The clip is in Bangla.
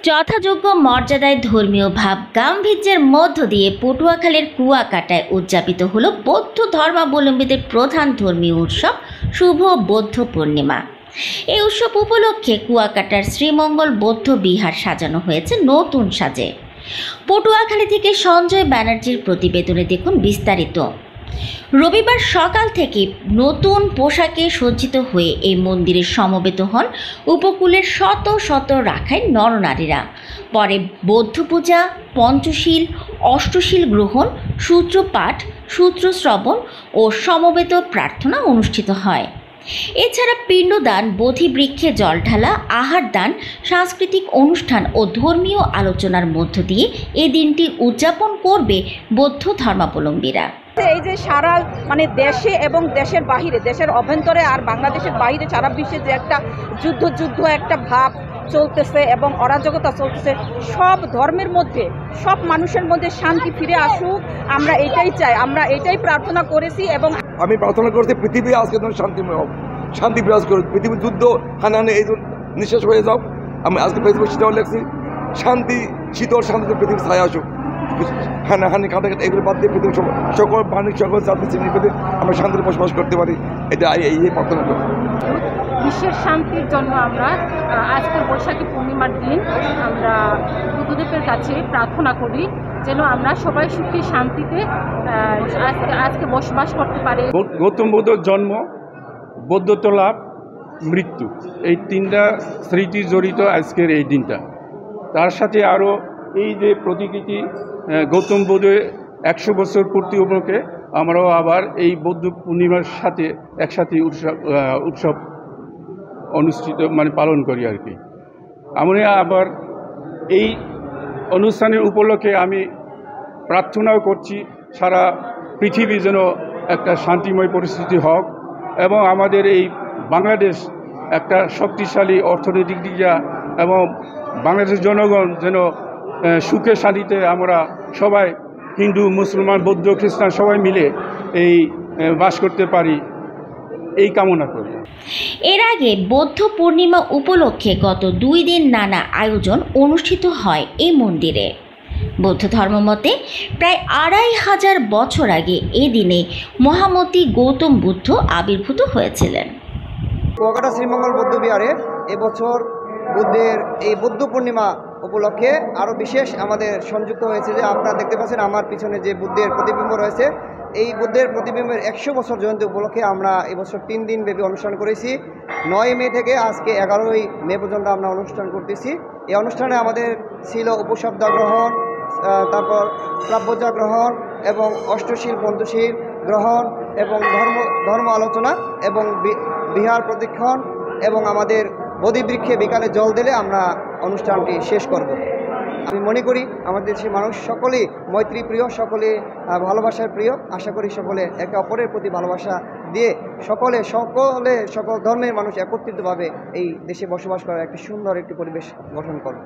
যথাযোগ্য মর্যাদায় ধর্মীয় ভাব গাম্ভীর্যের মধ্য দিয়ে পটুয়াখালীর কুয়াকাটায় উদযাপিত হল বৌদ্ধ ধর্মাবলম্বীদের প্রধান ধর্মীয় উৎসব শুভ বৌদ্ধ পূর্ণিমা। এই উৎসব উপলক্ষে কুয়াকাটার শ্রীমঙ্গল বৌদ্ধ বিহার সাজানো হয়েছে নতুন সাজে। পটুয়াখালী থেকে সঞ্জয় ব্যানার্জির প্রতিবেদনে দেখুন বিস্তারিত। রবিবার সকাল থেকে নতুন পোশাকে সজ্জিত হয়ে এই মন্দিরে সমবেত হন উপকূলের শত শত রাখাইন নরনারীরা। পরে বৌদ্ধ পূজা, পঞ্চশীল, অষ্টশীল গ্রহণ, সূত্রপাঠ, সূত্র শ্রবণ ও সমবেত প্রার্থনা অনুষ্ঠিত হয়। এছাড়া পিণ্ডদান, বোধিবৃক্ষে জল ঢালা, আহার দান, সাংস্কৃতিক অনুষ্ঠান ও ধর্মীয় আলোচনার মধ্য দিয়ে এই দিনটি উদযাপন করবে বৌদ্ধ ধর্মাবলম্বীরা। এই যে সারা দেশে এবং দেশের বাহিরে, দেশের অভ্যন্তরে আর বাংলাদেশের বাইরে সারা বিশ্বে যে একটা যুদ্ধ একটা ভাব চলতেছে এবং অরাজকতা চলতেছে, সব ধর্মের মধ্যে, সব মানুষের মধ্যে শান্তি ফিরে আসুক, আমরা এটাই চাই, আমরা এটাই প্রার্থনা করেছি। এবং আমি প্রার্থনা করছি পৃথিবী আজকে শান্তিময় হোক, শান্তি বিরাজ করুক, পৃথিবীর যুদ্ধ হানাহানি এই নিঃশেষ হয়ে যাও। আমি আজকে ফেসবুক সেটাও লিখছি, শান্তি, শীতল শান্তিতে পৃথিবীর ছায়া আসুক, হানাহানি কাটাকাটি এগুলো বাদ দিয়ে পৃথিবীর সকল প্রাণী, সকল জাতি শ্রেণী পেতে আমরা শান্তিতে বসবাস করতে পারি, এটা এই প্রার্থনা করি। বিশ্বের শান্তির জন্য আমরা আজকের বৈশাখী পূর্ণিমার দিন আমরা বুদ্ধদেবের কাছে প্রার্থনা করি যেন আমরা সবাই সুখী শান্তিতে আজকে বসবাস করতে পারি। গৌতম বুদ্ধর জন্ম, বৌদ্ধত্ব লাভ, মৃত্যু, এই তিনটা স্মৃতি জড়িত আজকের এই দিনটা। তার সাথে আরও এই যে প্রতিকৃতি গৌতম বুদ্ধের 100 বছর পূর্তি উপলক্ষে আমরাও আবার এই বৌদ্ধ পূর্ণিমার সাথে একসাথে উৎসব অনুষ্ঠিত পালন করি আর কি। আমরা আবার এই অনুষ্ঠানের উপলক্ষে আমি প্রার্থনাও করছি সারা পৃথিবী যেন একটা শান্তিময় পরিস্থিতি হোক এবং আমাদের এই বাংলাদেশ একটা শক্তিশালী অর্থনৈতিক দিক এবং বাংলাদেশের জনগণ যেন সুখে শান্তিতে আমরা সবাই হিন্দু, মুসলমান, বৌদ্ধ, খ্রিস্টান সবাই মিলে এই বাস করতে পারি, এই কামনা করি। এর আগে বৌদ্ধ পূর্ণিমা উপলক্ষে গত 2 দিন নানা আয়োজন অনুষ্ঠিত হয় এই মন্দিরে। বৌদ্ধ ধর্মমতে প্রায় 2500 বছর আগে এই দিনে মহামতি গৌতম বুদ্ধ আবির্ভূত হয়েছিলেন। কুয়াকাটা শ্রীমঙ্গল বৌদ্ধ বিহারে এবছর বুদ্ধের এই বৌদ্ধ পূর্ণিমা উপলক্ষে আরও বিশেষ আমাদের সংযুক্ত হয়েছে। যে আপনারা দেখতে পাচ্ছেন আমার পিছনে যে বুদ্ধের প্রতিবিম্ব রয়েছে, এই বুদ্ধের প্রতিবিম্বের 100 বছর জয়ন্তী উপলক্ষে আমরা এবছর 3 দিন ব্যাপী অনুষ্ঠান করেছি। 9 মে থেকে আজকে 11ই মে পর্যন্ত আমরা অনুষ্ঠান করতেছি। এই অনুষ্ঠানে আমাদের ছিল উপশব্দা গ্রহণ, তারপর প্রাব্যজা গ্রহণ এবং অষ্টশীল, পঞ্চশীল গ্রহণ এবং ধর্ম আলোচনা এবং বিহার প্রদক্ষিণ এবং আমাদের বোধিবৃক্ষে বিকালে জল দিলে আমরা অনুষ্ঠানটি শেষ করব। আমি মনে করি আমাদের দেশের মানুষ সকলেই মৈত্রী প্রিয়, সকলে ভালোবাসার প্রিয়। আশা করি সকলে একে অপরের প্রতি ভালোবাসা দিয়ে সকল ধর্মের মানুষ একত্রিতভাবে এই দেশে বসবাস করার একটি সুন্দর একটি পরিবেশ গঠন করবে।